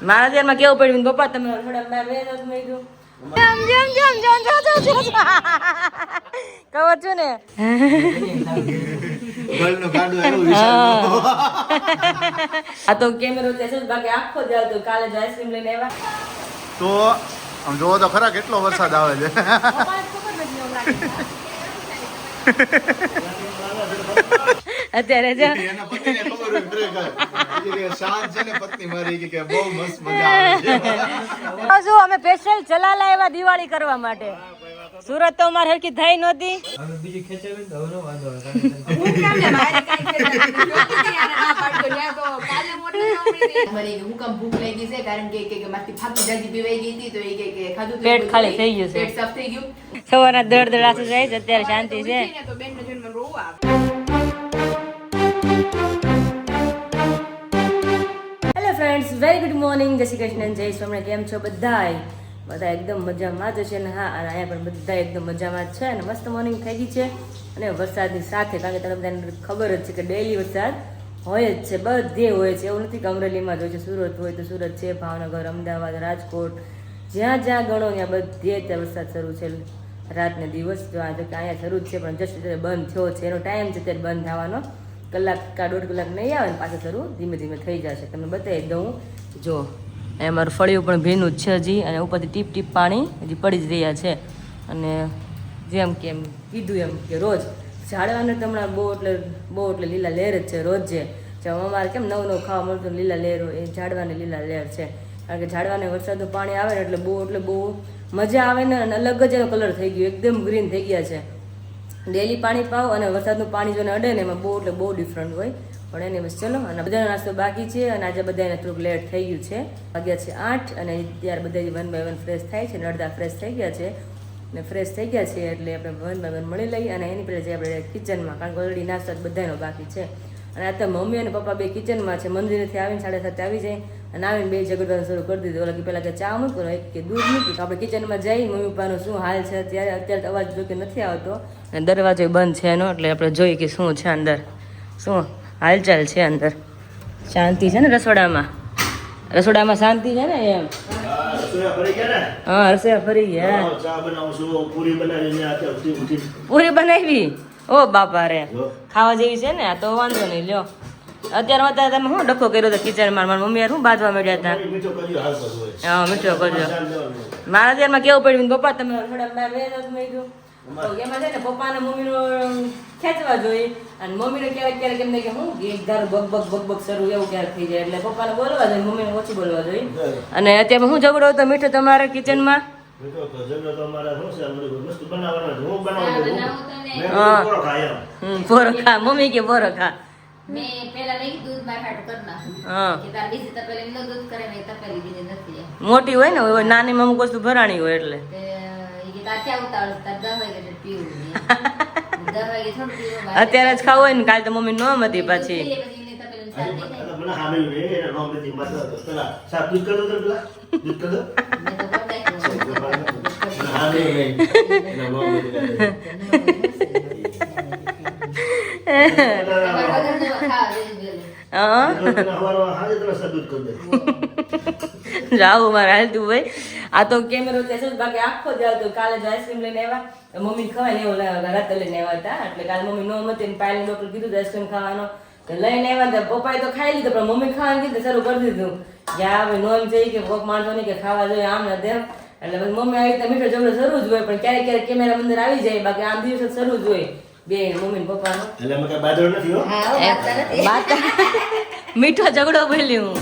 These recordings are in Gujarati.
મારા ધ્યાનમાં કેવું પડ્યું પપ્પા તમે થોડા બાર બે મેં કીધું કહો છું ને આ તો કેમેરો બાકી આખો જ આવતો કાલે જ આઈસ્ક્રીમ લઈને આવ્યા તો આમ જોવો તો ખરા કેટલો વરસાદ આવે છે અત્યારે જો અમે સ્પેશિયલ ચલાલા એવા દિવાળી કરવા માટે સુરત તો અમારે હરકી થઈ નહોતી પેટ ખાલી થઈ ગયું છે સવારના દડ દડાસી જાય છે અત્યારે શાંતિ છે hello friends very good morning જય શ્રી કૃષ્ણ જય સ્વામી કેમ છો બધા એકદમ મજામાં જ છે ને હા અને અહીંયા પણ બધા એકદમ મજામાં જ છે અને મસ્ત મોર્નિંગ થઈ ગઈ છે અને વરસાદની સાથે કારણ કે તમને બધાને ખબર જ છે કે ડેઈલી વરસાદ હોય જ છે બધે હોય છે એવું નથી કે અમરેલીમાં જ હોય છે સુરત હોય તો સુરત છે ભાવનગર અમદાવાદ રાજકોટ જ્યાં જ્યાં ગણો ત્યાં બધે ત્યાં વરસાદ શરૂ છે રાતને દિવસ જો આજે કે અહીંયા શરૂ જ છે પણ જસ્ટ બંધ થયો છે એનો ટાઈમ છે ત્યારે બંધ થવાનો કલાક કા દોઢ કલાક નહીં આવે ને પાછું શરૂ ધીમે ધીમે થઈ જશે તમને બતાવી દઉં જો એ મારું ફળિયું પણ ભીનું જ છે હજી અને ઉપરથી ટીપ ટીપ પાણી હજી પડી જ રહ્યા છે અને જેમ કે એમ કીધું એમ કે રોજ ઝાડવાને તો હમણાં બહુ એટલે લીલા લહેર જ છે રોજ જે અમારે કેમ નવું નવું ખાવા મળતું લીલા લહેરો એ ઝાડવાની લીલા લહેર છે કારણ કે ઝાડવાને વરસાદનું પાણી આવે ને એટલે બહુ મજા આવે ને અને અલગ જ એનો કલર થઈ ગયો એકદમ ગ્રીન થઈ ગયા છે ડેલી પાણી પાવ અને વરસાદનું પાણી જોને અડે ને એમાં બહુ ડિફરન્ટ હોય પણ એને બસ ચલો અને બધાનો નાસ્તો બાકી છે અને આજે બધાને થોડુંક લેટ થઈ ગયું છે વાગ્યા છે 8 અને ત્યારે બધા 1 by 1 ફ્રેશ થાય છે ને અડધા ફ્રેશ થઈ ગયા છે ને ફ્રેશ થઈ ગયા છે એટલે આપણે 1 by 1 મળી લઈએ અને એની પહેલાં જઈએ આપણે કિચનમાં કારણ કે ઓલરેડી નાસ્તો બધાનો બાકી છે અને આ તો મમ્મી અને પપ્પા બે કિચનમાં છે મંદિરેથી આવીને 7:30 આવી જાય અને આવીને બે ઝઘડવાનું શરૂ કરી દીધું ઓલા કે પહેલાં કે ચા મૂકો એક કે દૂધ મૂકી તો આપણે કિચનમાં જઈ મમ્મી પપ્પાનો શું હાલ છે અત્યારે અવાજ જો કે નથી આવતો અને દરવાજો બંધ છે એનો એટલે આપણે જોઈએ કે શું છે અંદર શું હાલચાલ છે અંદર શાંતિ છે ને રસોડામાં શાંતિ છે ને એમ હા રસોઈ ફરી ગયા પૂરી બનાવી ઓ બાપા રે ખાવા જેવી છે ને આ તો વાંધો નહીં લ્યો અત્યારે તમે શું ડખો કર્યો હતો કિચનમાં મારા મમ્મી યાર શું બાજવા મળ્યા હતા હા મીઠો કરજો મારા અત્યારમાં કેવું પડ્યું પપ્પા તમે થોડા બાર બે એમાં છે ને પપ્પા ને મમ્મીનું ખેંચવા જોઈએ અને મમ્મીને ક્યારેક એમને કે હું એક ધારો બગ શરૂ એવું ક્યારેક થઈ જાય એટલે પપ્પાને બોલવા જોઈએ મમ્મીને ઓછી બોલવા જોઈએ અને અત્યારે શું ઝઘડો હતો મીઠો તમારા કિચનમાં પોરો ખા મમ્મી કે પોરો ખા મોટી હોય ને નાની અમુક વસ્તુ ભરાણી હોય એટલે અત્યારે જ ખાવું હોય ને કાલે તો મમ્મી ન હતી પાછી જાવું મારે હાલતું ભાઈ આ તો કેમેરો બાકી આખો જ આવતો કાલે જ આઈસ્ક્રીમ લઈને આવ્યા મમ્મી ખવાય ને એવું રાતે લઈને આવ્યા હતા એટલે કાલે મમ્મી નો હતી પાયલ ડોક્ટર કીધું આઈસ્ક્રીમ ખાવાનો લઈને આવ્યા પપ્પાએ તો ખાઈ લીધું પણ મમ્મી ખાવાનું કીધું શરૂ કરી દીધું કે આ ભાઈ નો એમ છે કે કોક માણસો નહીં કે ખાવા જોઈએ આમ ને તેમ એટલે પછી મમ્મી આવી રીતે મીઠો ઝઘડો શરૂ જ હોય પણ ક્યારેક કેમેરા અંદર આવી જાય બાકી આમ દિવસ શરૂ જ હોય બે મમ્મી પપ્પાનો મીઠો ઝઘડો બોલ્યું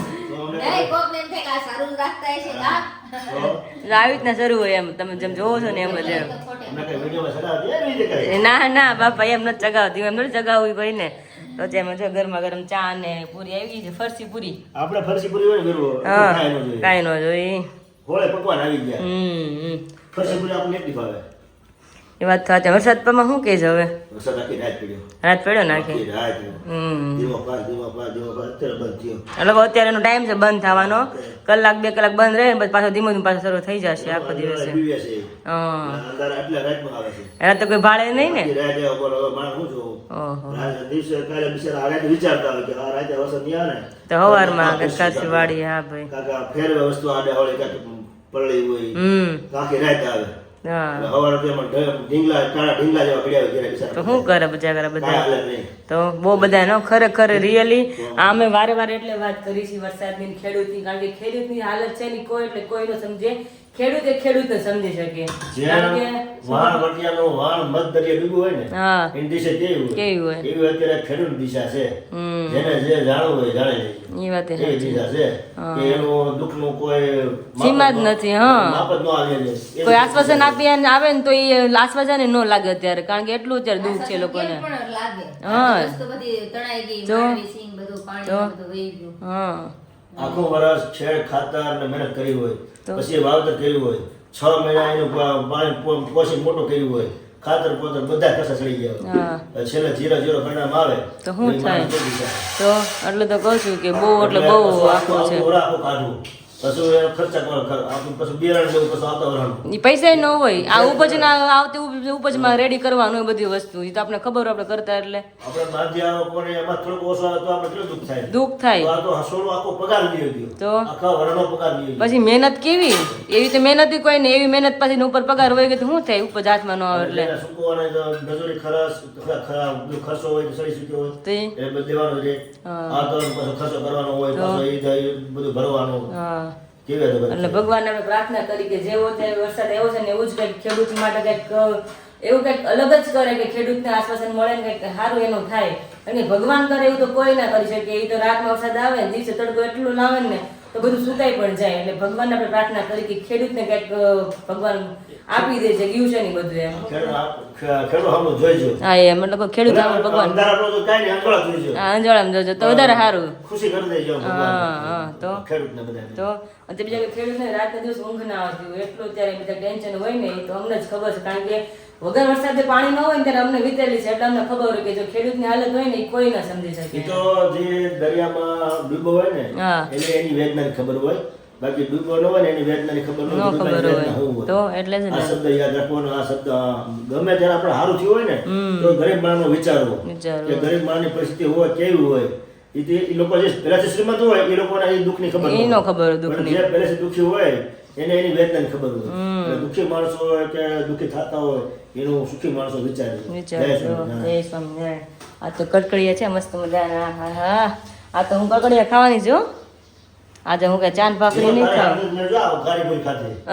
આવી રીતના શરૂ હોય એમ તમે જેમ જોવો છો ને એમ જ ના બાપા એમ નથી ચગાવતી એમ નથી ચગાવવી ભાઈ ને તો તેમાં જો ગરમા ગરમ ચા ને પૂરી આવી ગઈ છે ફરસી પૂરી આપણે ફરસી પૂરી હોય ને હા કાઈ ન જોઈ હોળે પકવાન આવી ગયા ફરસી પૂરી આપણે એટલી ભાવે એ વાત થાય વરસાદ પરમાં શું કહે છે હવે રાત પડ્યો નાખી એટલે અત્યારે એનો ટાઈમ છે બંધ થવાનો કલાક 2 કલાક બંધ રહે પછી પાછો ધીમે ધીમે પાછો શરૂ થઈ જશે આખો દિવસ હા અંધારા એટલે રાતમાં આવે છે એના તો કોઈ ભાડે નહીં ને બાકી રાતે હવે માણસ શું જોવું ઓહો રાતે દિવસે કાલે બિચારા આ રાતે વિચારતા હોય કે આ રાતે વરસાદ નહીં આવે ને તો હવારમાં કાચી વાડી હા ભાઈ કાકા ફેરવે વસ્તુ આડે હોય કાંઈક પલળી હોય કાંકી રાત આવે હા હવારે તો એમાં ઢીંગલા કાળા ઢીંગલા જેવા પીડ્યા હોય ઘરે તો બિચારા શું કરે બચારા બધા કાંઈ હાલે નહીં તો બહુ બધા નો ખરેખર રિયલી અમે વારે વારે એટલે વાત કરી છે વરસાદની ને ખેડૂતની કારણ કે ખેડૂતની હાલત છે ને કોઈ એટલે કોઈ ન સમજે ખેડૂત એ ખેડૂતને સમજી શકે કારણ કે વાણ વટિયાનું વાણ મધ દરિયા ડૂબ્યું હોય ને હા એની દિશા કેવી હોય કેવી હોય એવી અત્યારે ખેડૂત દિશા છે જેને જે જાણવું હોય જાણે એ વાત એ દિશા છે કે એનું દુઃખનું કોઈ સીમા જ નથી હા માપ જ ન આવે છે કોઈ આશ્વાસન આપી અને આવે ને તો એ આશ્વાસન ન લાગે અત્યારે કારણ કે એટલું અત્યારે દુઃખ છે લોકોને હા હા આખું વર્ષ છેડ ખાતર ને મહેનત કરી હોય પછી વાવતર કર્યું હોય 6 મહિના એનું પાણી પોષી મોટું કર્યું હોય ખાતર પોતર બધા કસા ચડી ગયા છેલ્લે 0-0 પરિણામ આવે તો શું થાય તો એટલે તો કહું છું કે બહુ એટલે બહુ આખું છે આખું કાઢવું પછી એનો ખર્ચા કરો આપણું પછી બિયારણ જેવું પછી આવતા વરાણું ઈ પૈસા ન હોય આ ઉપજના આવતી ઉપજમાં રેડી કરવાનું એ બધી વસ્તુ ઈ તો આપણે ખબર આપણે કરતા એટલે આપણે બાંધ્યા કોને એમાં થોડુંક ઓછો આવે તો આપણે કેટલું દુઃખ થાય તો આ તો હસોડો આખો પગાર લઈ ગયો તો આખા વરાનો પગાર લઈ ગયો પછી મહેનત કેવી એવી તો મહેનત ય કોઈ નહીં એવી મહેનત પછી ઉપર પગાર હોય કે શું થાય ઉપજ હાથમાં ન આવે એટલે સુકવાને તો મજૂરી ખર્ચો હોય તો સડી શક્યો હોય તો એ બધું દેવાનું છે આ તો પાછો ખર્ચો કરવાનો હોય પાછો એ બધું ભરવાનું હા કેવી રીતે એટલે ભગવાનને આપણે પ્રાર્થના કરી કે જેવો ત્યારે વરસાદ આવ્યો છે ને એવું જ કંઈક ખેડૂત માટે કંઈક એવું કંઈક અલગ જ કરે કે ખેડૂતને આશ્વાસન મળે ને કંઈક સારું એનું થાય કારણ કે ભગવાન કરે એવું તો કોઈ ના કરી શકે એ તો રાતમાં વરસાદ આવે ને દિવસે તડકો એટલું લાવે ને તો બધું સુકાઈ પણ જાય એટલે ભગવાનને આપણે પ્રાર્થના કરી કે ખેડૂતને કંઈક ભગવાન આપી દે છે ગયું છે ને બધું એમ ખેડૂત હમણાં જોઈજો હા એ મતલબ ખેડૂત આપણે ભગવાન અંધારા તો કાંઈ નહીં અંજોળા જોઈજો હા અંજોળામાં જોજો તો વધારે સારું ખુશી કરી દેજો હા તો ખેડૂતને બધાને તો અને બીજા કે ખેડૂતને રાતના દિવસ ઊંઘ ના આવતી હોય એટલું ત્યારે બધા ટેન્શન હોય ને એ તો અમને જ ખબર છે કારણ કે વગર વરસાદે પાણી ન હોય ને ત્યારે અમને વિતરેલી છે એટલે અમને ખબર હોય કે જો ખેડૂતની હાલત હોય ને એ કોઈ ના સમજી શકે એ તો જે દરિયામાં ડૂબો હોય ને હા એટલે એની વેદનાની ખબર હોય બાકી ડૂબો ન હોય ને એની વેદનાની ખબર ન હોય ખબર હોય તો એટલે જ આ ને શબ્દ યાદ રાખવાનો આ શબ્દ ગમે ત્યારે આપણે સારું થયું હોય ને તો ગરીબ માણસનો વિચારવો કે ગરીબ માણસની પરિસ્થિતિ હોય કેવી હોય એ લોકો જે પહેલાથી શ્રીમંત હોય એ લોકોને એ દુઃખની ખબર એ નો ખબર હોય દુઃખની જે પહેલેથી દુઃખી હોય એને એની વેદનાની ખબર હોય એટલે દુઃખી માણસો હોય કે દુઃખી થતા હોય એનું સુખી માણસો વિચારે જય સ્વામિનારાયણ આ તો કડકડિયા છે મસ્ત મજાના હા હા આ તો હું કડકડિયા ખાવાની છું આજે હું કઈ ચાંદ પાપડી નહીં ખાવ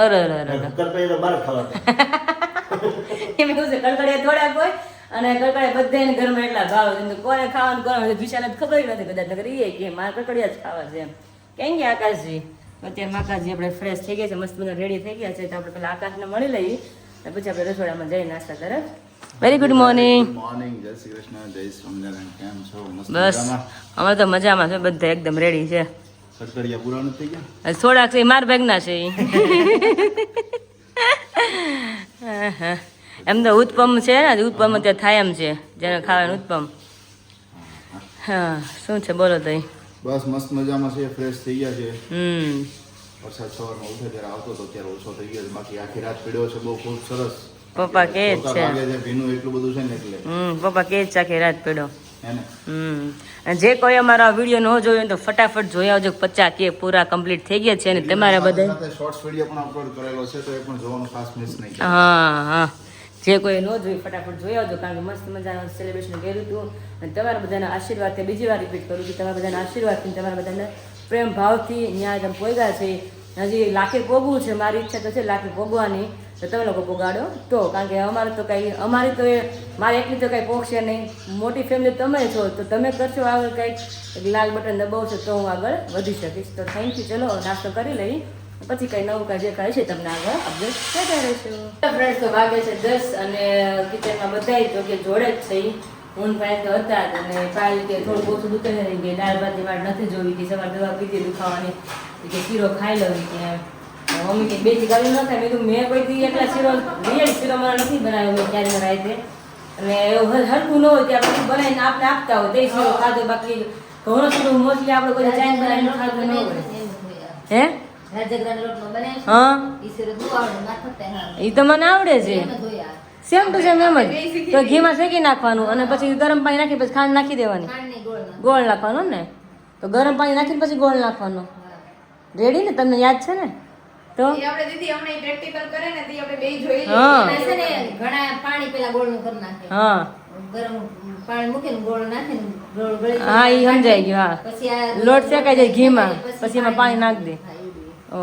અરે અરે અરે એમ એવું છે કડકડિયા થોડાક હોય અને કડકડિયા બધાને ઘરમાં એટલા ભાવ છે કોને ખાવાનું કોને વિશાને ખબર નથી કદાચ નગર એ કે મારે કડકડિયા જ ખાવા છે એમ કેમ કે આકાશજી અત્યારે માકાશજી આપણે ફ્રેશ થઈ ગયા છે મસ્ત બધા રેડી થઈ ગયા છે તો આપણે પેલા આકાશને મળી લઈએ અને પછી આપણે રસોડામાં જઈ નાસ્તા તરફ વેરી ગુડ મોર્નિંગ મોર્નિંગ જય શ્રી કૃષ્ણ જય સ્વામિનારાયણ કેમ છો મસ્ત બસ અમે તો મજામાં છે બધા એકદમ રેડી છે કટકડિયા પુરાણ થઈ ગયા થોડાક છે માર બેગના છે એમ તો ઉત્પમ છે ને ઉત્પમ અત્યારે થાય એમ છે જેને ખાવાનું ઉત્પમ હા શું છે બોલો તઈ બસ મસ્ત મજામાં છે ફ્રેશ થઈ ગયા છે વરસાદ સવારમાં ઉઠે ત્યારે આવતો હતો ત્યારે ઓછો થઈ ગયો બાકી આખી રાત પીડ્યો છે બહુ ખૂબ સરસ પપ્પા કે જ છે ભીનું એટલું બધું છે ને એટલે પપ્પા કે જ છે આખી રાત પીડો હે ને અને જે કોઈ અમારો વિડીયો ન જોયો તો ફટાફટ જોઈ આવજો 50K પૂરા કમ્પ્લીટ થઈ ગયા છે અને તમારા બધા શોર્ટ્સ વિડીયો પણ અપલોડ કરેલો છે તો એ પણ જોવાનું ખાસ મિસ નહીં હા હા જે કોઈ ન જોયું ફટાફટ જોઈ આવજો કારણ કે મસ્ત મજાનું સેલિબ્રેશન કર્યું હતું અને તમારા બધાના આશીર્વાદથી બીજી વાર રિપીટ કરું છું તમારા બધાના આશીર્વાદથી તમારા બધાના પ્રેમ ભાવથી ન્યાય તમે પોગ્યા છે હજી લાખે પોગવું છે મારી ઈચ્છા તો છે લાખે પોગવાની તો તમે લોકો પોગાડો તો કારણ કે અમારે તો કંઈ અમારી તો એ મારી એટલી તો કંઈ પોગશે નહીં મોટી ફેમિલી તમે છો તો તમે કરશો આગળ કંઈક લાલ બટન દબાવશો તો હું આગળ વધી શકીશ તો થેન્ક યુ ચલો નાસ્તો કરી લઈ પછી કંઈ નવું કાંઈ જે કહે છે તમને આગળ અપડેટ કરતા રહીશું ફ્રેન્ડ્સ તો વાગે છે 10 અને કિચનમાં બધાય તો કે જોડે જ છે હું પાસે તો હતા જ અને પાલ કે થોડું ઓછું દુખે છે કે દાળ ભાતની વાટ નથી જોવી કે સવારે દવા પીધી દુખાવાની કે શીરો ખાઈ લઉં કે મમ્મી કે બેજી ગાડી ન થાય મેં કોઈ દી એટલા શીરો રિયલ શીરો મને નથી બનાવ્યો મેં ક્યારે રાતે અને એવું હલકું ન હોય ત્યાં પછી બનાવીને આપણે આપતા હોય તે શીરો ખાધો બાકી ઘણો શીરો મોસ્ટલી આપણે કોઈ ચાઈન બનાવીને ખાધું ન હોય હે રાજગરાનો લોટનો બને છે. હા ઈ શીરો નું આવડે માથે હા. એ તો મને આવડે છે એમ જ હોય આ. સેમ ટુ સેમ એમ જ તો ઘીમાં શેકી નાખવાનું અને પછી ગરમ પાણી નાખી પછી ખાંડ નાખી દેવાની ખાંડની ગોળ નાખો. ગોળ નાખવાનો ને તો ગરમ પાણી નાખીને પછી ગોળ નાખવાનો હા. રેડી ને તમને યાદ છે ને તો એ આપણે દીદી હમણાં પ્રેક્ટિકલ કરે ને તે આપણે બેય જોઈ લઈએ. હા એમાં છે ને ઘણા પાણી પેલા ગોળનું કરી નાખે. હા ગરમ પાણી મૂકીને ગોળ નાખીને ગોળ ગળી જાય. હા ઈ સમજાઈ ગયું હા પછી આ લોટ શેકાઈ જાય ઘીમાં પછી એમાં પાણી નાખી દે હા, એવું.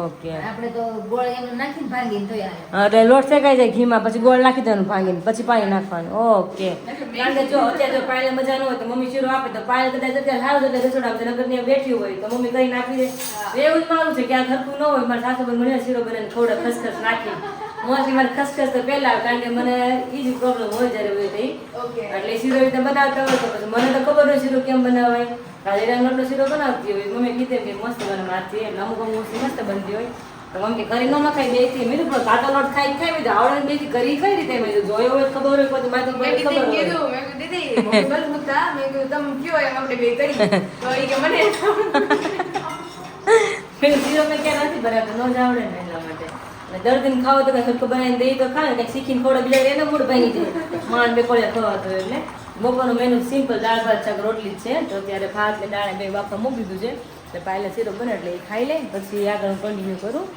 ઓકે આપણે તો ગોળ એમ નાખીને ભાંગીને તોય હાલે. હા, એટલે લોટ શેકાઈ જાય ઘીમાં પછી ગોળ નાખી દેવાનું ભાંગીને પછી પાણી નાખવાનું ઓકે કારણ કે જો અત્યારે જો પાયલે મજા ન હોય તો મમ્મી શીરો આપે તો પાયલે કદાચ અત્યારે સારું એટલે રસોડામાં નગર ને બેઠી હોય તો મમ્મી કઈ નાખી દે એવું જ મારું છે કે આ ખરખું ન હોય મારા સાસુ મને શીરો બનાવીને થોડો ખસખસ નાખી મોસ્ટલી મારે ખસખસ તો પહેલા આવે કારણ કે મને ઈ જ પ્રોબ્લેમ હોય જ્યારે હોય તો ઈ. ઓકે એટલે શીરો રીતે બનાવતા હોય તો પછી મને તો ખબર હોય શીરો કેમ બનાવાય રાજેરાનો લોટનો શીરો બનાવતી હોય મમ્મી કીધે કે મસ્ત બનાવતી એટલે અમુક અમુક મસ્ત બનતી હોય તો મમ્મી કરી ન નખાય બેથી મેં કીધું પણ કાચો લોટ ખાઈ ખાઈ મેં આવડે બેથી કરી કઈ રીતે મેં કીધું જોયો હોય ખબર હોય પછી માથું મેં ખબર હોય કીધું મેં કીધું દીદી મમ્મી મજબૂત હતા મેં કીધું તમે કયો એમ આપણે બે કરી તો ઈ કે મને પેલું શીરો મેં ક્યાં નથી બનાવતો ન જ આવડે ને એટલા માટે અને દર્દીને ખાવો તો કઈ સરખું બનાવીને દઈ તો ખાવે કંઈક શીખીને ખોડો બીજા એને મૂડ ભાંગી જાય માંડ બે કોળિયા ખવાતો એટલે બપોરનું મેનુ સિમ્પલ દાળ ભાત શાક રોટલી જ છે તો ત્યારે ભાત ને દાળ બે બાપા મૂકી દીધું છે એટલે પહેલે શીરો બને એટલે એ ખાઈ લે પછી આગળ હું કન્ટિન્યુ કરું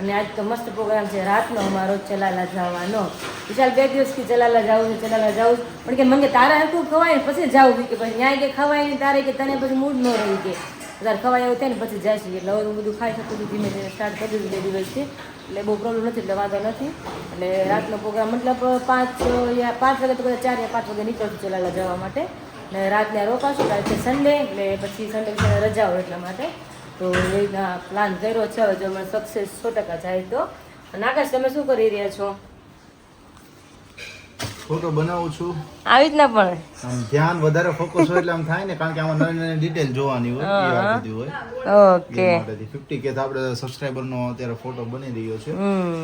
અને આજ તો મસ્ત પ્રોગ્રામ છે રાતનો અમારો ચલાલા જવાનો વિશાલ 2 દિવસથી ચલાલા જાવું છે ચલાલા જાવું છે. પણ કે મને કે તારે હરખું ખવાય ને પછી જાવું કે પછી ન્યાય કે ખવાય ને તારે કે તને પછી મૂડ ન રહી કે તારે ખવાય એવું થાય ને પછી જાય છે એટલે હવે હું બધું ખાઈ શકું છું ધીમે ધીમે સ્ટાર્ટ કરી દીધું 2 દિવસથી એટલે બહુ પ્રોબ્લેમ નથી એટલે વાંધો નથી એટલે રાતનો પ્રોગ્રામ મતલબ 5 વાગે તો કદાચ 4 યા 5 વાગે નીકળશું ચલાલા જવા માટે ને રાતને રોકાશું કારણ કે સન્ડે એટલે પછી સન્ડે રજા હોય એટલા માટે તો એ રીતના પ્લાન કર્યો છે હવે જો મને સક્સેસ 100% જાય તો અને આકાશ તમે શું કરી રહ્યા છો ફોટો બનાવું છું આવી રીતના પણ આમ ધ્યાન વધારે ફોકસ હોય એટલે આમ થાય ને કારણ કે આમાં નાની નાની ડિટેલ જોવાની હોય એ આ બધી હોય ઓકે એ માટેથી 50K તો આપણે સબસ્ક્રાઇબર નો અત્યારે ફોટો બની રહ્યો છે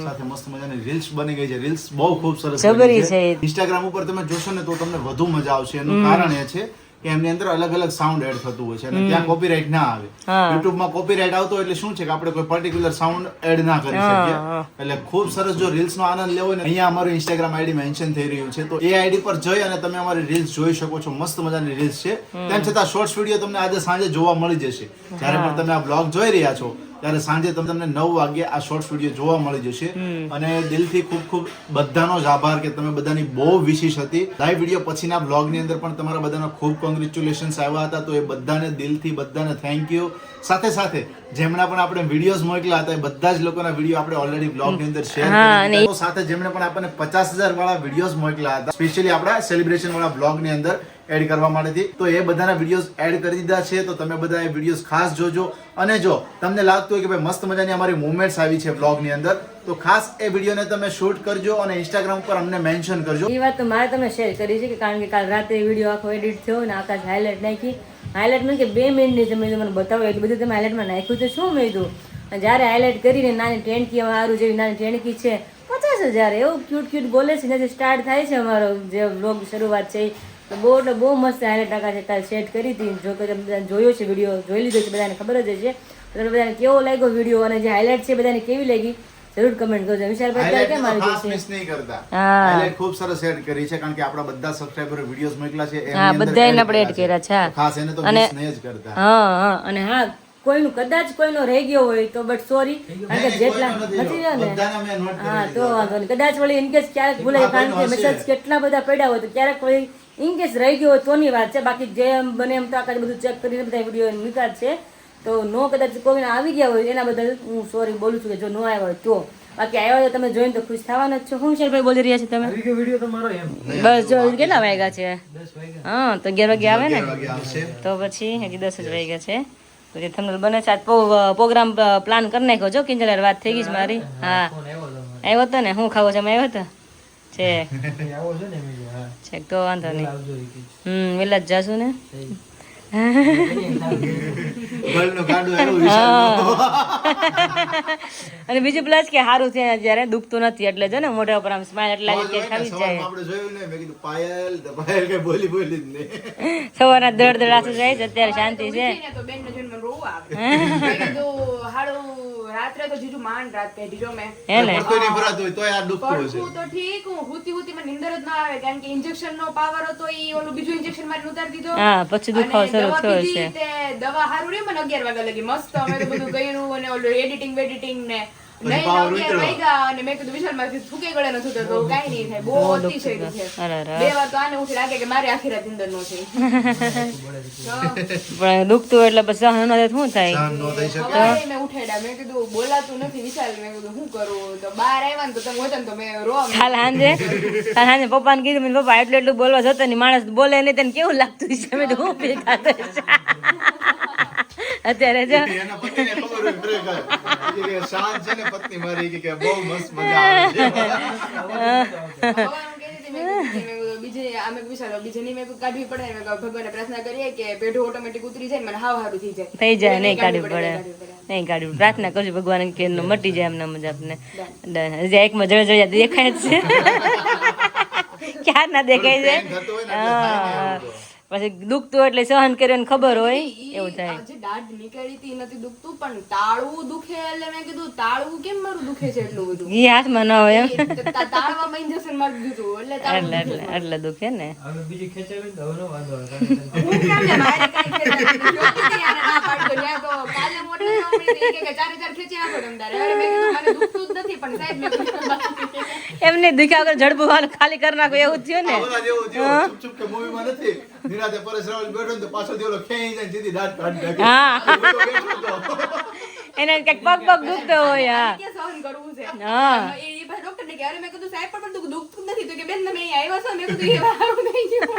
સાથે મસ્ત મજાની રીલ્સ બની ગઈ છે રીલ્સ બહુ ખૂબ સરસ જબરી બની છે. છે ઇન્સ્ટાગ્રામ ઉપર તમે જોશો ને તો તમને વધુ મજા આવશે એનું કારણ એ છે કે એમની અંદર અલગ અલગ સાઉન્ડ એડ થતું હોય છે અને ત્યાં કોપીરાઇટ ના આવે YouTube માં કોપીરાઇટ આવતો હોય એટલે શું છે કે આપણે કોઈ પર્ટિક્યુલર સાઉન્ડ એડ ના કરી શકીએ એટલે ખૂબ સરસ જો રીલ્સ નો આનંદ લેવો ને અહીંયા અમારું Instagram ID મેન્શન થઈ રહ્યું છે તો એ ID પર જઈ અને તમે અમારી રીલ્સ જોઈ શકો છો મસ્ત મજાની રીલ્સ છે તેમ છતાં શોર્ટ્સ વિડીયો તમને આજે સાંજે જોવા મળી જશે જ્યારે પણ તમે આ બ્લોગ જોઈ રહ્યા છો ત્યારે સાંજે તમને 9 વાગે આ શોર્ટ્સ વિડીયો જોવા મળી જશે અને દિલથી ખૂબ ખૂબ બધાનો જ આભાર કે તમે બધાની બહુ વિશેષ હતી લાઈવ વિડીયો પછીના બ્લોગની અંદર પણ તમારા બધાનો ખૂબ કોંગ્રેચ્યુલેશન્સ આવ્યા હતા તો એ બધાને દિલથી બધાને થેન્ક યુ સાથે સાથે જેમના પણ આપણે વિડીયોઝ મોકલ્યા હતા એ બધા જ લોકોના વિડીયો આપણે ઓલરેડી બ્લોગની અંદર શેર કરી દીધા સાથે જેમણે પણ આપણને 50,000 વાળા વિડીયોઝ મોકલ્યા હતા સ્પેશિયલી આપણા સેલિબ્રેશન વાળા બ્લોગની અંદર એડ કરવા માટેથી તો એ બધાના વિડીયોઝ એડ કરી દીધા છે તો તમે બધા એ વિડીયોઝ ખાસ જોજો અને જો તમને લાગતું હોય કે ભાઈ મસ્ત મજાની અમારી મુવમેન્ટ્સ આવી છે બ્લોગની અંદર તો ખાસ એ વિડીયોને તમે શૂટ કરજો અને ઇન્સ્ટાગ્રામ ઉપર અમને મેન્શન કરજો એ વાત તો મારે તમને શેર કરી છે કે કારણ કે કાલ રાતે વિડીયો આખો એડિટ થયો ને આકાશ હાઇલાઇટ નાખી હાઇલાઇટ મેં કે 2 મિનિટની તમે મને બતાવો એટલું બધું તમે હાઇલાઇટમાં નાખ્યું તો શું મેં કીધું અને જ્યારે હાઇલાઇટ કરીને નાની ટેણકી મારું જેવી નાની ટેણકી છે 50,000 એવું ક્યુટ ક્યુટ બોલે છે ને સ્ટાર્ટ થાય છે અમારો જે બ્લોગ શરૂઆત છે તો બહુ મસ્ત હાઇલાઇટ આકાશ કાલ સેટ કરી હતી જો કે તમે જોયો છે વિડીયો જોઈ લીધો છે બધાને ખબર જ છે તમને બધાને કેવો લાગ્યો વિડીયો અને જે હાઇલાઇટ છે બધાને કેવી લાગી જરૂર કમેન્ટ કરજો વિશાલભાઈ અત્યારે કેમ આવી ખાસ ગઈ મિસ નહીં કરતા હા. હાઇલાઇટ ખૂબ સરસ એડ કરી છે કારણ કે આપણા બધા સબસ્ક્રાઇબર વિડીયોઝ મોકલ્યા છે હા, બધાયને આપણે એડ કર્યા છે, હા. ખાસ એને તો અને- મિસ નહીં જ કરતા હા અને હા કોઈનું કદાચ કોઈનો રહી ગયો હોય તો બટ સોરી કારણ કે નહીં, જેટલા કોઈનો નથી નથી રહ્યો ને બધાને મેં note કરી હા તો લીધા. વાંધો નહીં કદાચ વળી ઇનકેસ ક્યારેક ભૂલાય કારણ કે કોઈનો હશે. મેસેજ કેટલા બધા પડ્યા હોય તો ક્યારેક વળી ઇનકેસ રહી ગયો હોય તોની વાત છે બાકી જેમ બને એમ તો આકાશ બધું ચેક કરીને બધા વિડીયો નીકાળ છે તો નો કદાચ કોઈને આવી ગયા હોય એના બદલ હું સોરી બોલું છું કે જો ન આવ્યા હોય તો બાકી આવ્યા હોય તો તમે જોઈને તો ખુશ થવાના જ છો શું શેરભાઈ બોલી રહ્યા છે તમે વિડીયો તમારો એમ બસ જો કેટલા વાગ્યા છે 10 વાગ્યા હા તો 11 વાગે આવે ને 11 વાગે આવશે તો પછી હજી 10 જ વાગ્યા છે તો જે થંબનેલ બને છે આજ પ્રોગ્રામ પ્લાન કરી નાખ્યો છો કિંજલર વાત થઈ ગઈ છે મારી હા ફોન આવ્યો તો આવ્યો હતો ને હું ખાવો છે અમે આવ્યો હતો છે આવો છે ને મેં હા છે તો વાંધો નહીં આવજો ઈ કે વેલા જ જાશું ને ગળનું ગાંડું આવ્યું વિશાલનું. અને બીજું પ્લસ કે સારું છે જ્યારે દુખતું નથી એટલે છે ને મોઢા ઉપર આમ સ્માઈલ એટલે આવી કે ખાવી જ જાય સવારમાં આપણે જોયું ને મેં કીધું પાયલ તો પાયલ કઈ બોલી જ નહીં સવારના દડ આસુ જાય છે અત્યારે શાંતિ છે ને તો બેનને જોઈને મને રોવું આવે મેં કીધું હારું રાત્રે તો જીજુ માંડ રાત કાઢી જો મેં હે ને પડતો નહીં ભરાતો હોય તોય આ દુખતું હશે. પડતું તો ઠીક હું હુતી માં નીંદર જ ના આવે કારણ કે ઇન્જેક્શન નો પાવર હતો ઈ ઓલું બીજું ઇન્જેક્શન મારી ઉતારી દીધો હા પછી દુખાવો અને શરૂ દવા થયો પીધી છે તે દવા હારું રહ્યું મને 11 વાગ્યા લગી મસ્ત અમે તો બધું કર્યું અને ઓલું એડિટિંગ ને નહીં power 11 ઉતર્યો. વાગ્યા અને મેં કીધું વિશાલ માંથી થૂકે ગળે નથી તો કાંઈ નહીં થાય બહુ અતિશય દુખે અરે અરે. 2 વાર તો આને ઉઠી લાગે કે મારી આખી રાત નીંદર નો છે પણ દુખતું એટલે પછી સહન ન થાય તો શું થાય સહન ન થઈ શકે. સવારે મેં ઉઠાડ્યા મેં કીધું બોલાતું નથી વિશાલ મેં કીધું શું કરું તો બહાર આવ્યા ને તો તમે હોતા ને તો મેં રોવા કાલ સાંજે પપ્પાને કીધું મેં પપ્પા એટલું બોલવા જતો ને માણસ બોલે નહીં તને કેવું લાગતું છે મેં તો હું ભેગા અત્યારે જો એના પતિને ખબર હોય ખરેખર કે શાંત છે ને પત્ની મારી કે બહુ મસ્ત મજા આવે છે. કાઢવી પડે ને ભગવાનને પ્રાર્થના કરીએ કે પેઢું ઓટોમેટિક ઉતરી જાય ને મને હાવ હારું થઈ જાય થઈ જાય નહીં કાઢવી પડે નહીં કાઢવી પડે. પ્રાર્થના કરજો ભગવાન કે એનો મટી જાય એમના મજા આપને હજી એકમાં જળજળિયા દેખાય જ છે ક્યાં ના દેખાય છે થતું હોય ને એટલે થાય ને એવું તો. પછી દુખતું એટલે સહન કર્યું ખબર હોય એવું થાય જે દાઢ નીકળી હતી નથી દુખતું પણ તાળવું દુખે એટલે મેં કીધું તાળવું કેમ મારું દુખે છે એટલું બધું ઘી હાથમાં ન હોય એમ તાળવામાં ઇન્જેક્શન મારી દીધું એટલે તાળવું એટલે દુખે ને હવે બીજી ખેંચાવી ને તો હવે નો વાંધો આવે. હું કેમ ને મારે કાંઈ ખેંચાતું નથી. જોતી હતી આને ના પાડતો. ત્યાં તો કાલે મોટી સાંભળી હતી કે ચારે ચાર ખેંચી નાખો તમ તારે. અરે મેં કીધું મને દુખતું જ નથી પણ સાહેબ મેં કીધું એમને દુખ્યા વગર જડબું વાળું ખાલી કરી નાખો એવું થયું ને આ બધા જેવું થયું. ચૂપ ચૂપ કે મૂવીમાં નથી નિરાતે પરેશ રાવલ બેઠો ને તો પાછો થી ઓલો ખેંચી જાય ને સીધી દાઢ કાઢી નાખે. હા હું તો બેઠો હતો. એને કઈક પગ દુખતો હોય હા કે સહન કરવું છે હા એ ભાઈ ડોક્ટર ને કે અરે મેં કીધું સાહેબ પણ દુખતું જ નથી તો કે બેન તમે અહીં આવ્યા છો મેં કીધું એ વારું થઈ ગયું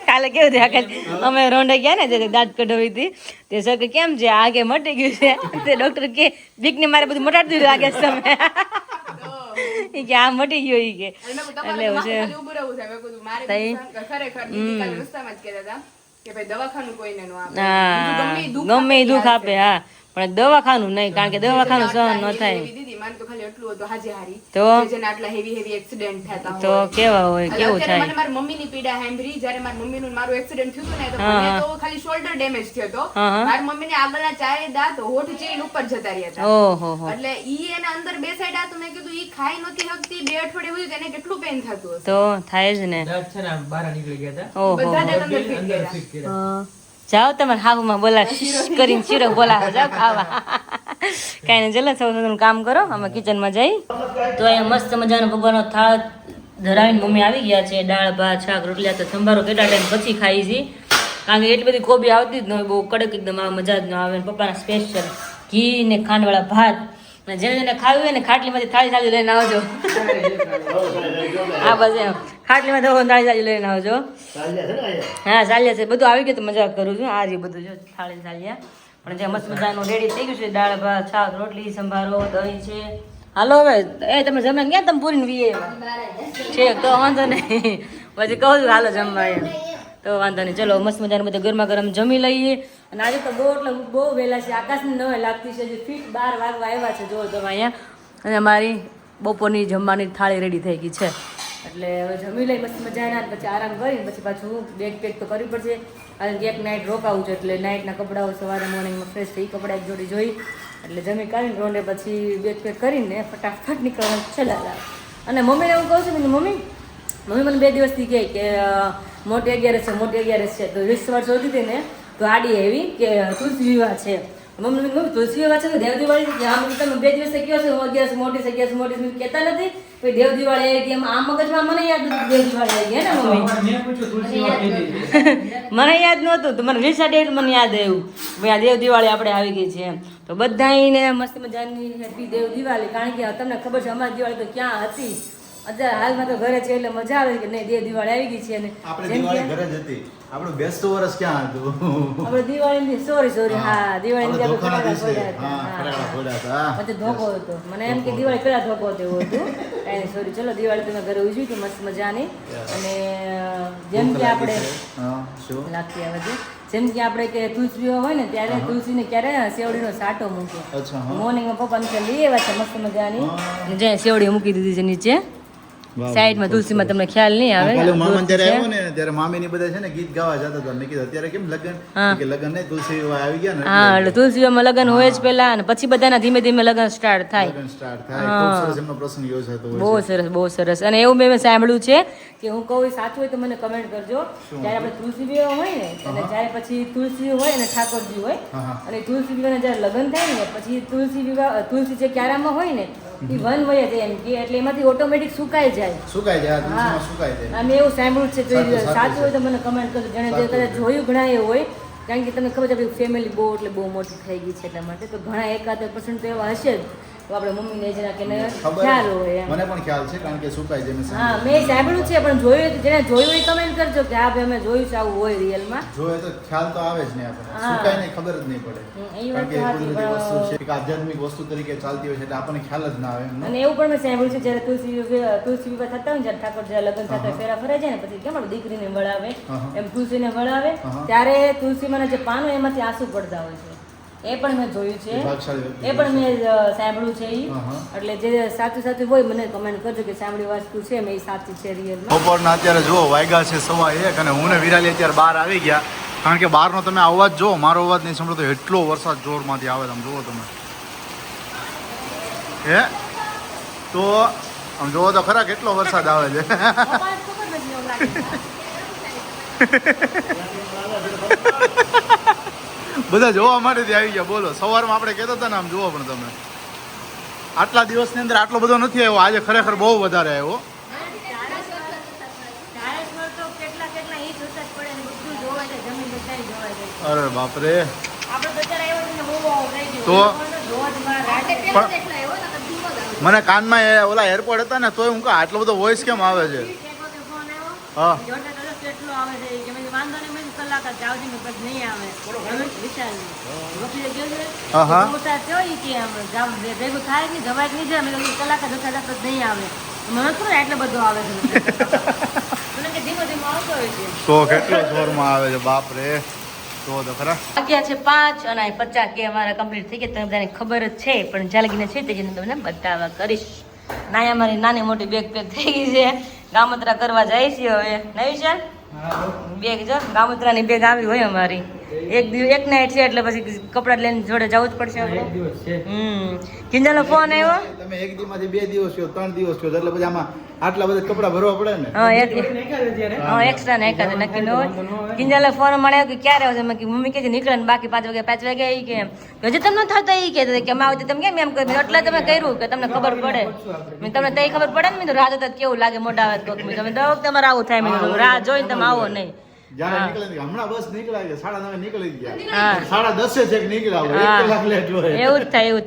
કાલે કેવું થયું અમે રોંડે ગયા ને જે દાંત કઢાવી હતી તે સર કે કેમ છે આગે મટી ગયું છે તે ડોક્ટર કે બીક ને મારે બધું મટાડી દીધું લાગે છે તમે કે આ મટી ગયો ઈ કે અને મેં કીધું એટલે તમારે એવું છે ખાલી ઊભું રહેવું છે મેં કીધું મારે તઈ? કીધું ખરેખર દીદી કાલે રસ્તામાં જ કહેતા હતા કે ભાઈ દવાખાનું કોઈને ન આપે હા બીજું ગમે એ દુઃખ આપે હા પણ દવાખાનું નહીં કારણ કે દવાખાનું સહન ન થાય દીદી મારે તો ખાલી એટલું હતું હાજે હારી તો? કે જેને આટલા હેવી એક્સિડન્ટ થતા તો હોય કેવા હોય એટલે કેવું અત્યારે થાય મને મારી મમ્મીની પીડા સાંભળી જ્યારે મારી મમ્મીનું ને મારું એક્સિડન્ટ થયું હતું ને તો મને તો ખાલી શોલ્ડર ડેમેજ થયો હતો હા. મારી મમ્મીને આગળના ચારે દાંત હોઠ ચીલ ઉપર જતા રહ્યા હતા ઓહો હો એટલે ઈ એના અંદર બેસાડ્યા તો મેં કીધું ઈ ખાઈ નહોતી શકતી 2 અઠવાડિયે સુધી તેને કેટલું પેન થતું હશે તો થાય જ ને દાંત છે ને આમ બહાર નીકળી ગયા હતા. ઓહો બધા જ અંદર બિલ ફિટ અંદર કર્યા. ફિટ કર્યા. જાઓ તમારે હાહુમાં બોલા કરીને શીરો બોલા જાઓ ખાવા કાંઈ નહીં ચલો સૌનું કામ કરો અમે કિચનમાં જઈ તો અહીંયા મસ્ત મજાનો ભગવાનનો થાળ ધરાવીને મમ્મી આવી ગયા છે દાળ ભાત શાક રોટલી આ તો સંભારો કેટલા ટાઈમ પછી ખાઈ છે કારણ કે એટલી બધી કોબી આવતી જ ન હોય બહુ કડક એકદમ આવે મજા જ ન આવે પપ્પાના સ્પેશિયલ ઘી ને ખાંડવાળા ભાત અને જેને જેને ખાવી હોય ને ખાટલીમાંથી થાળી થાળી લઈને આવજો હા બસ એમ ખાટલીમાં તો થાળી થાળી લઈને આવજો ચાલ્યા છે ને અહીંયા હા ચાલ્યા છે બધું આવી ગયું તો મજાક કરું છું આ જે બધું જો થાળી ચાલ્યા પણ જે મસ્ત મજાનું રેડી થઈ ગયું છે દાળ ભાત શાક રોટલી સંભારો દહીં છે હાલો હવે એ તમે જમે ક્યાં તમે પૂરીને વીએ છે તો વાંધો નહીં પછી કહું છું હાલો જમવા એમ તો વાંધો નહીં ચલો મસ્ત મજાનું બધું ગરમા ગરમ જમી લઈએ અને આજે તો બહુ વહેલા છે આકાશની નવાઈ લાગતી છે જે ફીટ 12 વાગવા આવ્યા છે જો તમે અહીંયા અને અમારી બપોરની જમવાની થાળી રેડી થઈ ગઈ છે એટલે હવે જમી લઈ મસ્ત મજાના પછી આરામ કરીને પછી પાછું બેગ પેક તો કરવી પડશે કારણ કે એક નાઇટ રોકાવું છે એટલે નાઇટના કપડાઓ સવારે મોર્નિંગમાં ફ્રેશ થઈ કપડાં એક જોડી જોઈ એટલે જમી કરીને રોંડે પછી બેગ પેક કરીને ફટાફટ નીકળવાનું ચલા અને મમ્મીને હું કહું છું મમ્મી મને 2 દિવસથી કહે કે મોટી 11 છે તો 20 વર્ષ હોતી હતી ને તો આડી એવી કે તુલસી વિવાહ છે મમ્મી તુલસી વિવાહ છે તો દેવ દિવાળી છે આમ તમે 2 દિવસે કહો છો 11 મોટી કહેતા નથી પછી દેવ દિવાળી આવી ગઈ આમ મગજમાં મને યાદ હતું દેવ દિવાળી આવી ગઈ ને મમ્મી મેં પૂછ્યું તુલસી માં કીધી. મને યાદ નહોતું તો મને 20 ડેટ મને યાદ આવ્યું ભાઈ આ દેવ દિવાળી આપણે આવી ગઈ છે એમ તો બધાને મસ્ત મજાની હેપી દેવ દિવાળી કારણ કે તમને ખબર છે અમારી દિવાળી તો ક્યાં હતી અત્યારે હાલમાં તો ઘરે છે એટલે મજા આવે કે નહીં દેવ દિવાળી આવી ગઈ છે અને આપણે જેમ કે દિવાળી ઘરે જ હતી આપણું બેસતું વર્ષ ક્યાં હતું આપણે દિવાળીની સોરી હા દિવાળીની આપણે આપણે ધોકાના ફટાકડા દિવસે. ફોડ્યા હતા. હા, ફટાકડા ફોડ્યા હતા. પછી ધોકો હતો મને એમ કે દિવાળી કયા ધોકો હતો એવું હતું કાંઈ સોરી ચલો દિવાળી તમે ઘરે ઉજવી તો મસ્ત મજાની અને જેમ કે આપણે હા, શું? લાગતી આવે છે જેમ કે આપણે કે તુલસીઓ હોય ને ત્યારે તુલસીને ક્યારે સેવડીનો સાટો મૂકે અચ્છા હા મોર્નિંગમાં પપ્પા નીચે લઈ આવ્યા છે મસ્ત મજાની જે સેવડી મૂકી દીધી છે નીચે સાઈડમાં તુલસીમાં તમને ખ્યાલ નહીં આવે કાલે મામા તુલસી જ્યારે છે. આવ્યો ને ત્યારે મામીની બધા છે ને ગીત ગાવા જતા હતા. મેં કીધું અત્યારે કેમ લગ્ન? કે લગ્ન નહીં, તુલસી આવી ગયા ને હા એટલે તુલસીમાં લગ્ન હોય જ પેલા અને પછી બધાના ધીમે ધીમે લગ્ન સ્ટાર્ટ થાય. લગ્ન સ્ટાર્ટ થાય. ખૂબ સરસ એમનો પ્રસંગ યોજાતો હોય બહુ સરસ બહુ સરસ. અને એવું મેં સાંભળ્યું છે કે હું કહું એ સાચું હોય તો મને કમેન્ટ કરજો. જ્યારે આપણે તુલસી વિવાહ હોય ને અને જ્યારે પછી તુલસી હોય અને ઠાકોરજી હોય અને તુલસી વિવાહના જ્યારે લગ્ન થાય ને પછી તુલસી જે ક્યારામાં હોય ને એ વન વય જાય એમ કે એટલે એમાંથી ઓટોમેટિક સુકાઈ જાય. સુકાઈ જાય, આ તુલસીમાં સુકાઈ જાય. મેં એવું સાંભળ્યું છે. તો સાચું હોય તો મને કમેન્ટ કરજો. જેને જે કદાચ જોયું ઘણા એ હોય કારણ કે તમને ખબર છે આપણી ફેમિલી બહુ એટલે બહુ મોટી થઈ ગઈ છે એટલા માટે તો ઘણા 1-2% તો એવા હશે જ તો આપણે મમ્મીને જરા કે ખ્યાલ હોય એમ. મને પણ ખ્યાલ છે કારણ કે સુકાઈ જાય. હા મેં સાંભળ્યું છે પણ જોયું જેને જોયું એ કમેન્ટ કરજો કે હા ભાઈ અમે જોયું છે આવું હોય રિયલમાં. જોઈએ તો ખ્યાલ તો આવે જ નહીં આપણને. સુકાય નહીં ખબર જ નહીં પડે. એ વાત કારણ કે તો એ સાચી, કુદરતી વસ્તુ છે, એક આધ્યાત્મિક વસ્તુ તરીકે ચાલતી હોય છે એટલે આપણને ખ્યાલ જ ના આવે એમ. અને એવું પણ મેં સાંભળ્યું છે જ્યારે તુલસી વિવાહ થતા હોય ને જ્યારે ઠાકોર જ્યારે લગ્ન થતા હોય ફેરા ફરાય જાય ને પછી કેમ આપણે દીકરીને વળાવે એમ તુલસીને વળાવે ત્યારે તુલસીમાંના જે પાનો એમાંથી આંસુ પડતા હોય છે. એ પણ મેં જોયું છે, એ પણ મેં સાંભળ્યું છે. એટલે જે સાચું સાચું હોય મને કમેન્ટ કરજો કે સાંભળી વસ્તુ છે મેં એ સાચી છે રિયલમાં. બપોરના અત્યારે જુઓ વાગ્યા છે 1:15 અને હું ને વિરાલી અત્યારે બહાર આવી ગયા કારણ કે બહારનો તમે અવાજ જુઓ, મારો અવાજ નહીં સંભળો તો એટલો વરસાદ જોરમાંથી આવે તમે જુઓ તમે. હે તો આમ જુઓ તો ખરા કેટલો વરસાદ આવે છે. બધા જોવા માટે આવી ગયા. બોલો સવારમાં આપણે કહેતા હતા ને આમ જુઓ પણ તમે આટલા દિવસની અંદર આટલો બધો નથી આવ્યો. આજે ખરેખર બહુ વધારે આવ્યો. અરે બાપરે. તો મને કાનમાં ઓલા એરપોર્ટ હતા ને તોય હું કહું આટલો બધો વોઇસ કેમ આવે છે? હા તો કેટલો જોરમાં આવે છે બાપ રે. તો ખરા વાગ્યા છે 5 અને 50 કે અમારા કમ્પ્લીટ થઈ ગયા. તમને બધાને ખબર જ છે પણ જ્યાં લગીને છે તે જઈને તમને બતાવવા કરીશ. નાયા મારી નાની મોટી બેગ પેક થઈ ગઈ છે. ગામત્રા કરવા જાય છે હવે. નવી છે બેગ જો ગામત્રાની બેગ આવી હોય અમારી. એક નાઈટ છે એટલે પછી કપડા લઈને જોડે જવું જ પડશે. કિંજલનો ફોન આવ્યો. તમે એક દિવસમાંથી 2 દિવસ છો 3 દિવસ છો એટલે પછી આમાં આટલા બધા કપડા ભરવા પડે ને. એક્સ્ટ્રા ને એકાદ નક્કી ન હોય. કિંજલનો ફોન મળ્યો કે ક્યારે આવશે? મેં મમ્મી કે નીકળે ને બાકી 5 વાગે એ કે હજી તમને થતા એ કે અમે આવતી તમે કેમ એમ કર્યું એટલે તમે કર્યું કે તમને ખબર પડે. તમને તઈ ખબર પડે ને. મેં રાહ જોતા કેવું લાગે મોઢા આવે તો તમે દોક તમારે આવું થાય. મેં રાહ જોઈને તમે આવો નહીં. જ્યારે નીકળે હમણાં બસ નીકળાય છે 9:30 નીકળી ગયા. 10:30 છેક નીકળ્યા હોય. 1 કલાક લેટ હોય. એવું જ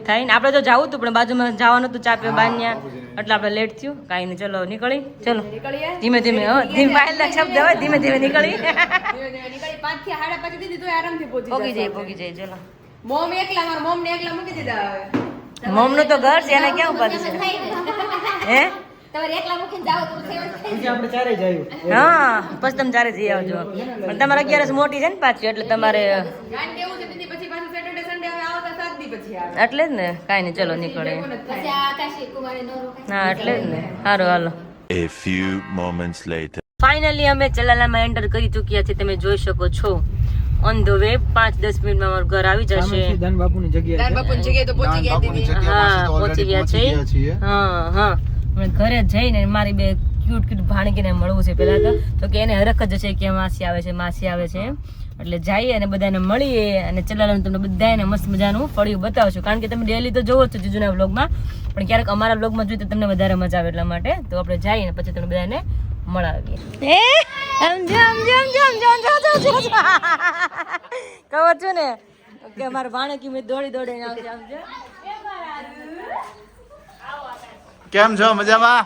થાય ને. આપણે તો જવું હતું પણ બાજુમાં જવાનું હતું ચા પીવા બાન્યા એટલે આપણે લેટ થયું. કાંઈ નહીં ચલો નીકળી. ચલો ધીમે ધીમે ધીમે પહેલા શબ્દ હોય ધીમે ધીમે નીકળી. 5 થી 5:30 દીધી તો આરામથી પોગી જાય. ચલો મોમ એકલા મારા મોમ ને એકલા મૂકી દીધા હવે. મોમ નું તો ઘર છે એને ક્યાં ઉપાધિ છે? હે તમારે એકલા મૂકીને જાઓ તો સેવન થઈ પછી આપણે ચારે જાય. હા પછી તમે ચારે જઈ આવજો. પણ તમારે 11 મોટી છે ને પાછી એટલે તમારે કારણ કે એવું છે દીદી પછી પાછું સેટરડે સન્ડે હવે આવતા 7 દી પછી આવે. એટલે જ ને કાંઈ નહીં ચલો નીકળે. પછી આ આકાશી કુમારી નો રોકાય. હા એટલે જ ને. સારું હાલો. A few moments later. Finally અમે ચલાલામાં એન્ટર કરી ચૂક્યા છીએ. તમે જોઈ શકો છો ઓન ધ વે 5-10 મિનિટમાં અમારું ઘર આવી જશે. દાન બાપુની જગ્યાએ દાન બાપુની જગ્યાએ તો પહોંચી ગયા દીદી. હા પહોંચી ગયા છે. હા અમે ઘરે જઈને મારી બે ક્યુટ ભાણકીને મળવું છે પેલા તો કે એને હરખ જ છે કે માસી આવે છે એમ. એટલે જઈએ અને બધાને મળીએ અને ચલાલાનું તમને બધાને મસ્ત મજાનું ફળિયું બતાવશું. કારણ કે તમે ડેલી તો જોવો છો જીજુના વ્લોગમાં પણ ક્યારેક અમારા વ્લોગમાં જોઈએ તો તમને વધારે મજા આવે એટલા માટે તો આપણે જઈએ ને પછી તમને બધાને મળાવીએ. ખબર છું ને કે અમારા ભાણકી મેં દોડીને આવશે. કેમ છો? મજામાં?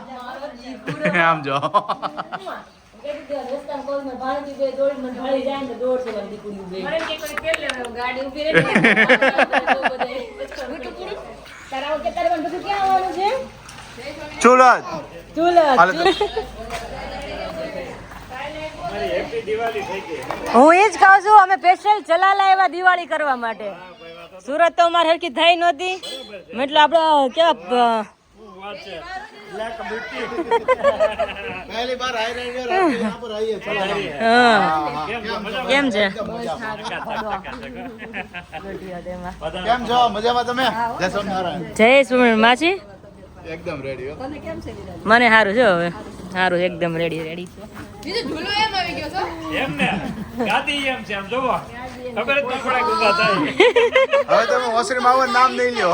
આમ જો ચુલત હું એ જ કહું છું અમે સ્પેશિયલ ચલાલા એવા દિવાળી કરવા માટે. સુરત તો અમારે હરકી થઈ નહોતી એટલે આપણે કેવા પહેલી બાર આઈ રહી है रात यहाँ पर आई है चला હા કેમ છે કેમ છો મજામાં તમે જય સ્વામિનારાયણ જય સ્વામિનારાયણ માસી એકદમ રેડી હો મને સારું છે હવે સારું એકદમ રેડી છે બીજું ઝૂલો એમ આવી ગયો છો એમ ને ગાતી એમ છે આમ જોવો ખબર જ ન પડે ગુગા થાય હવે તમે ઓસરી માવન નામ નહીં લ્યો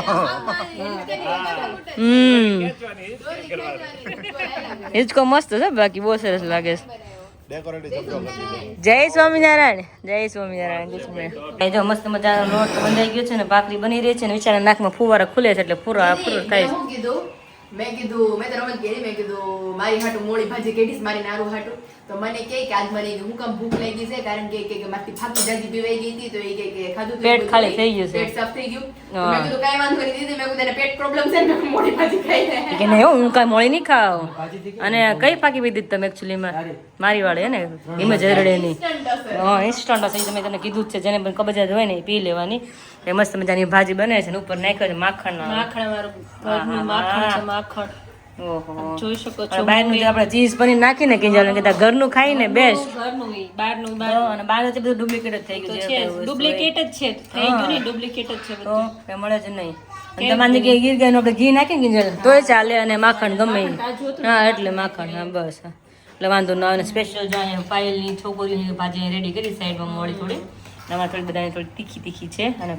હિંચકો મસ્ત છે બાકી બહુ સરસ લાગે છે ડેકોરેટિવ શબ્દો કરી જય સ્વામિનારાયણ જય સ્વામિનારાયણ જય સ્વામિનારાયણ એ જો મસ્ત મજાનો લોટ બંધાઈ ગયો છે ને ભાખરી બની રહી છે ને વિચારા નાકમાં ફુવારા ખુલે છે એટલે પૂરા થાય છે મેં કીધું મેં તો રમત કરી મેં કીધું મારી હાટું મોળી ભાજી કેડીશ મારી નારું હાટું તો મને કે આજ મને હું કામ ભૂખ લાગી છે કારણ કે મારી ફાકી જાજી પીવાઈ ગઈ હતી તો એ કે ખાધું પેટ ખાલી થઈ ગયું છે. પેટ સાફ થઈ ગયું તો મેં કીધું કાંઈ વાંધો નહીં દીદી મેં કીધું એને પેટ પ્રોબ્લેમ છે ને મેં મોળી ભાજી ખાઈ લે કે નહીં હો, હું કાંઈ મોળી નહીં ખાવ અને કઈ ફાકી પીધી તમે એકચ્યુઅલીમાં મારી વાળી હે ને એમ જ હરડેની હા ઇન્સ્ટન્ટ હશે તમે તમને કીધું જ છે જેને પણ કબજિયાત હોય ને એ પી લેવાની એ મસ્ત મજાની ભાજી બને છે ને ઉપર નાખ્યો છે માખણ ઓહો જોઈ શકો છો બહારનું જે આપણે ચીઝ પનીર નાખીને કિંજલ કીધા ઘરનું ખાઈને બેસ્ટ ઘરનું ઈ, બહારનું અને બહાર તો બધું ડુપ્લિકેટ જ થઈ ગયું છે ડુપ્લિકેટ જ છે થઈ ગયું ને ડુપ્લિકેટ જ છે તો કઈ મળે જ નહીં અને તમારી જગ્યાએ ગીર ગાયનું આપણે ઘી નાખીને કિંજલ તોય ચાલે અને માખણ ગમે ઈ. હા એટલે માખણ હા બસ હા. એટલે વાંધો ના અને સ્પેશિયલ જો અહીંયા પાયલની છોકરીઓની ભાજી રેડી કરી સાઈડમાં મોળી થોડી આમાં થોડી બધાને થોડી તીખી છે અને